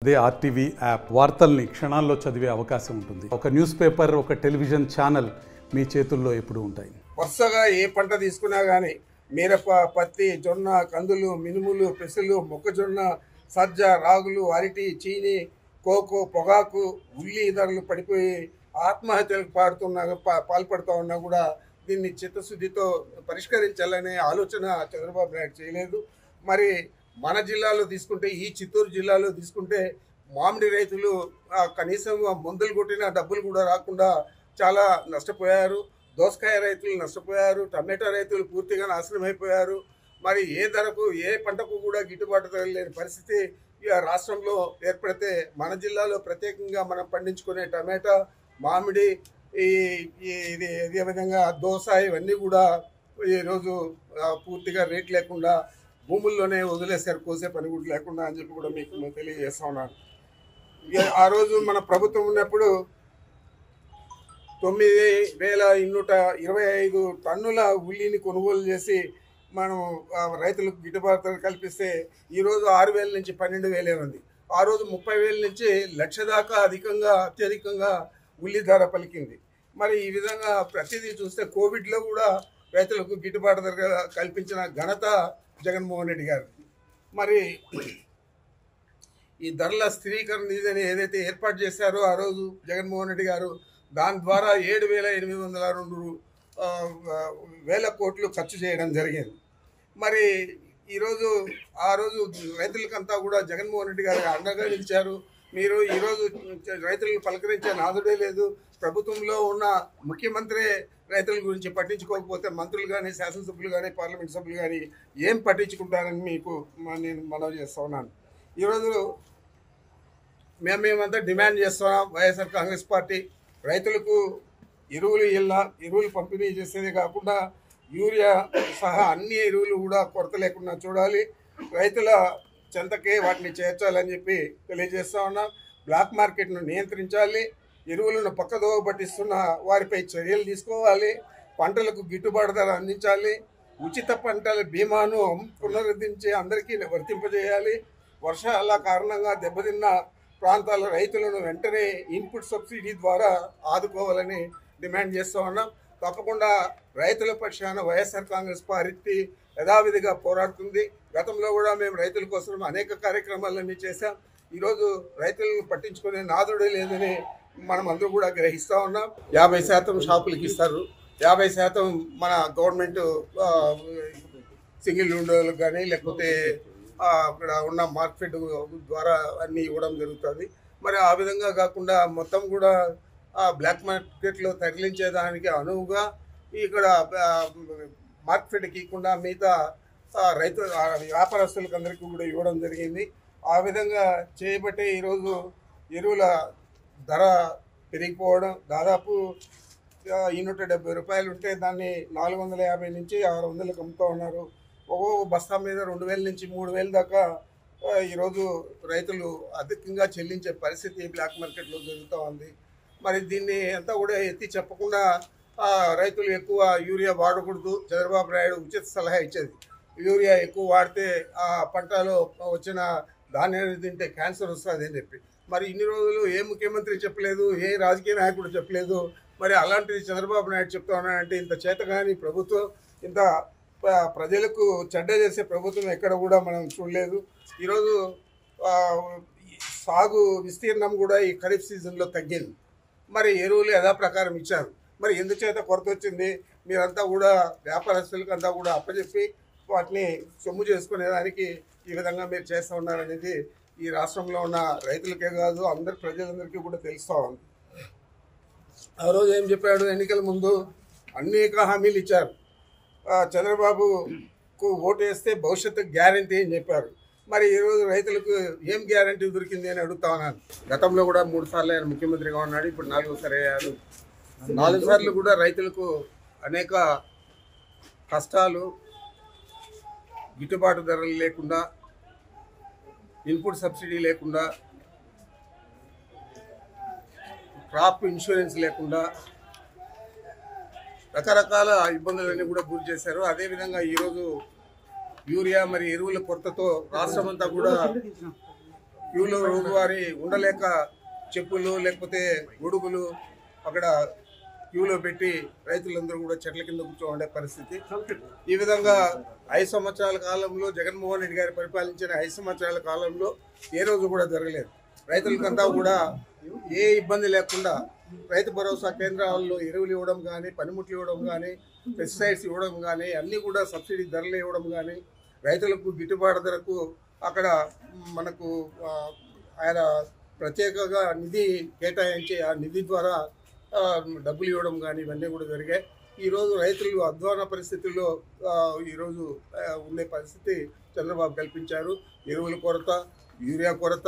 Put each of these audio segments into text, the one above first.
అదే RTV app వార్తల్ని క్షణాల్లో చదివే అవకాశం ఉంటుంది. ఒక న్యూస్ పేపర్, ఒక టెలివిజన్ ఛానల్ మీ చేతుల్లో ఎప్పుడూ ఉంటాయి. వరుసగా ఏ పంట తీసుకున్నా కానీ మిరప, పత్తి, జొన్న, కందులు, మినుములు, పెసలు, మొక్కజొన్న, సజ్జ, రాగులు, అరటి, చీని, కోకో, పొగాకు, ఉల్లి ధరలు పడిపోయి ఆత్మహత్యలకు పాల్పడుతూ ఉన్నా కూడా దీన్ని చిత్తశుద్ధితో పరిష్కరించాలనే ఆలోచన చంద్రబాబు నాయుడు చేయలేదు. మరి మన జిల్లాలో తీసుకుంటే, ఈ చిత్తూరు జిల్లాలో తీసుకుంటే మామిడి రైతులు కనీసం మందులు కొట్టిన డబ్బులు కూడా రాకుండా చాలా నష్టపోయారు. దోసకాయ రైతులు నష్టపోయారు. టమాటా రైతులు పూర్తిగా నాశనం అయిపోయారు. మరి ఏ ధరకు, ఏ పంటకు కూడా గిట్టుబాటు ధర లేని పరిస్థితి రాష్ట్రంలో ఏర్పడితే, మన జిల్లాలో ప్రత్యేకంగా మనం పండించుకునే టమాటా, మామిడి, ఇదే విధంగా దోస, ఇవన్నీ కూడా ఈరోజు పూర్తిగా రేట్ లేకుండా భూముల్లోనే వదిలేశారు, కోసే పని కూడా లేకుండా అని చెప్పి కూడా మీకు తెలియజేస్తా ఉన్నాను. ఆ రోజు మన ప్రభుత్వం ఉన్నప్పుడు 9,225 టన్నుల ఉల్లిని కొనుగోలు చేసి మనం రైతులకు గిట్టుబాటు కల్పిస్తే ఈరోజు 6,000 నుంచి 12,000 ఉంది. ఆ రోజు 30,000 నుంచి 1,00,000 దాకా అత్యధికంగా ఉల్లి ధర పలికింది. మరి ఈ విధంగా ప్రతిదీ చూస్తే కోవిడ్లో కూడా రైతులకు గిట్టుబాటు ధర కల్పించిన ఘనత జగన్మోహన్ రెడ్డి గారు. మరి ఈ ధరల స్థిరీకరణ నిధిని ఏదైతే ఏర్పాటు చేశారో ఆ రోజు జగన్మోహన్ రెడ్డి గారు, దాని ద్వారా 7,802 కోట్లు ఖర్చు చేయడం జరిగింది. మరి ఈరోజు ఆ రోజు రైతులకంతా కూడా జగన్మోహన్ రెడ్డి గారు అండగా నిలిచారు. మీరు ఈరోజు రైతులను పలకరించే నాదుడే లేదు. ప్రభుత్వంలో ఉన్న ముఖ్యమంత్రి రైతుల గురించి పట్టించుకోకపోతే మంత్రులు కానీ, శాసనసభ్యులు కానీ, పార్లమెంట్ సభ్యులు కానీ ఏం పట్టించుకుంటారని మీకు నేను మనవి చేస్తూ ఉన్నాను. ఈరోజు మేమంతా డిమాండ్ చేస్తున్నాం. వైఎస్ఆర్ కాంగ్రెస్ పార్టీ రైతులకు ఎరువులు పంపిణీ చేసేదే కాకుండా యూరియా సహా అన్ని ఎరువులు కూడా కొరత లేకుండా చూడాలి. రైతుల చెంతకే వాటిని చేర్చాలని చెప్పి తెలియజేస్తా ఉన్నాం. బ్లాక్ మార్కెట్ను నియంత్రించాలి. ఎరువులను పక్కదోవ పట్టిస్తున్న వారిపై చర్యలు తీసుకోవాలి. పంటలకు గిట్టుబాటు ధర అందించాలి. ఉచిత పంటల బీమాను పునరుద్ధరించి అందరికీ వర్తింపజేయాలి. వర్షాల కారణంగా దెబ్బతిన్న ప్రాంతాల రైతులను వెంటనే ఇన్పుట్ సబ్సిడీ ద్వారా ఆదుకోవాలని డిమాండ్ చేస్తూ ఉన్నాం. తప్పకుండా రైతుల పక్షాన వైఎస్ఆర్ కాంగ్రెస్ పార్టీ యథావిధిగా పోరాడుతుంది. గతంలో కూడా మేము రైతుల కోసం అనేక కార్యక్రమాలన్నీ చేశాం. ఈరోజు రైతులను పట్టించుకునే నాదుడే లేదని మనం అందరూ కూడా గ్రహిస్తూ ఉన్నాం. 50% షాపులకి ఇస్తారు, 50% మన గవర్నమెంట్ సింగిల్ విండోలకు కానీ లేకపోతే అక్కడ ఉన్న మార్కెట్ ద్వారా అన్నీ ఇవ్వడం జరుగుతుంది. మరి ఆ విధంగా కాకుండా మొత్తం కూడా బ్లాక్ మార్కెట్లో తరలించేదానికి అనువుగా ఇక్కడ మార్కెట్కి ఇవ్వకుండా మిగతా రైతు వ్యాపారస్తులకు అందరికీ కూడా ఇవ్వడం జరిగింది. ఆ విధంగా చేయబట్టే ఈరోజు ఎరువుల ధర పెరిగిపోవడం, దాదాపు 270 రూపాయలు ఉంటే దాన్ని 450 నుంచి 600లకు అమ్ముతూ ఉన్నారు. ఒక్కొక్క బస్తా మీద 2,000 నుంచి 3,000 దాకా ఈరోజు రైతులు అధికంగా చెల్లించే పరిస్థితి బ్లాక్ మార్కెట్లో జరుగుతూ ఉంది. మరి దీన్ని అంతా కూడా ఎత్తి చెప్పకుండా రైతులు ఎక్కువ యూరియా వాడకూడదు. చంద్రబాబు నాయుడు ఉచిత సలహా ఇచ్చేది, యూరియా ఎక్కువ వాడితే ఆ పంటలో వచ్చిన ధాన్యాన్ని తింటే క్యాన్సర్ వస్తుంది అని చెప్పి. మరి ఇన్ని రోజులు ఏ ముఖ్యమంత్రి చెప్పలేదు, ఏ రాజకీయ నాయకుడు చెప్పలేదు. మరి అలాంటిది చంద్రబాబు నాయుడు చెప్తా ఉన్నాడంటే ఇంత చేతగాని ప్రభుత్వం, ఇంత ప్రజలకు చెడ్డ చేసే ప్రభుత్వం ఎక్కడ కూడా మనం చూడలేదు. ఈరోజు సాగు విస్తీర్ణం కూడా ఈ ఖరీఫ్ సీజన్లో తగ్గింది. మరి ఎరువులు యథాప్రకారం ఇచ్చారు. మరి ఎందుచేత కొరత వచ్చింది? మీరంతా కూడా వ్యాపారస్తులకు అంతా కూడా అప్పచెప్పి వాటిని సొమ్ము చేసుకునేదానికి ఈ విధంగా మీరు చేస్తూ ఉన్నారనేది ఈ రాష్ట్రంలో ఉన్న రైతులకే కాదు అందరి ప్రజలందరికీ కూడా తెలుస్తూ ఉంది. ఆ రోజు ఏం చెప్పాడు? ఎన్నికల ముందు అనేక హామీలు ఇచ్చారు. చంద్రబాబుకు ఓటు వేస్తే భవిష్యత్తు గ్యారంటీ అని చెప్పారు. మరి ఈరోజు రైతులకు ఏం గ్యారంటీ దొరికింది అని అడుగుతా ఉన్నాను. గతంలో కూడా 3 సార్లు ఆయన ముఖ్యమంత్రిగా ఉన్నాడు, ఇప్పుడు 4సారి అయ్యారు. 4 సార్లు కూడా రైతులకు అనేక కష్టాలు, గిట్టుబాటు ధరలు లేకుండా, ఇన్పుట్ సబ్సిడీ లేకుండా, క్రాప్ ఇన్సూరెన్స్ లేకుండా రకరకాల ఇబ్బందులన్నీ కూడా గురి చేశారు. అదేవిధంగా ఈరోజు యూరియా మరి ఎరువుల కొరతతో రాష్ట్రం అంతా కూడా క్యూలో రోజువారీ ఉండలేక చెప్పులు లేకపోతే గొడుగులు అక్కడ క్యూలో పెట్టి రైతులందరూ కూడా చెట్ల కింద కూర్చోండే పరిస్థితి. ఈ విధంగా 5 సంవత్సరాల కాలంలో జగన్మోహన్ రెడ్డి గారు పరిపాలించిన 5 సంవత్సరాల కాలంలో ఏ రోజు కూడా జరగలేదు. రైతులకంతా కూడా ఏ ఇబ్బంది లేకుండా రైతు భరోసా కేంద్రాల్లో ఎరువులు ఇవ్వడం కానీ, పనిముట్లు ఇవ్వడం కానీ, పెస్టిసైడ్స్ ఇవ్వడం కానీ, అన్నీ కూడా సబ్సిడీ ధరలు ఇవ్వడం కానీ, రైతులకు గిట్టుబాటు ధరకు అక్కడ మనకు ఆయన ప్రత్యేకంగా నిధి కేటాయించి ఆ నిధి ద్వారా డబ్బులు ఇవ్వడం కానీ ఇవన్నీ కూడా జరిగాయి. ఈరోజు రైతులు అధ్వాన పరిస్థితుల్లో ఈరోజు ఉండే పరిస్థితి చంద్రబాబు కల్పించారు. ఎరువుల కొరత, యూరియా కొరత,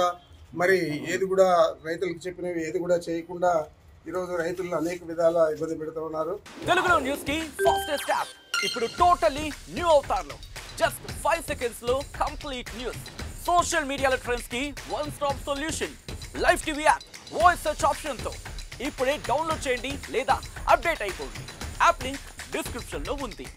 మరి ఏది కూడా రైతులకు చెప్పినవి ఏది కూడా చేయకుండా ఈరోజు రైతులను అనేక విధాల ఇబ్బంది పెడుతూ ఉన్నారు. తెలుగులో న్యూస్ కి ఫాస్టెస్ట్ యాప్ ఇప్పుడు టోటల్లీ న్యూ అవతార్లో జస్ట్ 5 seconds లో కంప్లీట్ న్యూస్, సోషల్ మీడియాలో ట్రెండ్స్ కి one stop solution, live TV app, voice search option తో ఇప్పుడే డౌన్లోడ్ చేయండి లేదా అప్డేట్ అయిపోండి. యాప్ లింక్ డిస్క్రిప్షన్ లో ఉంది.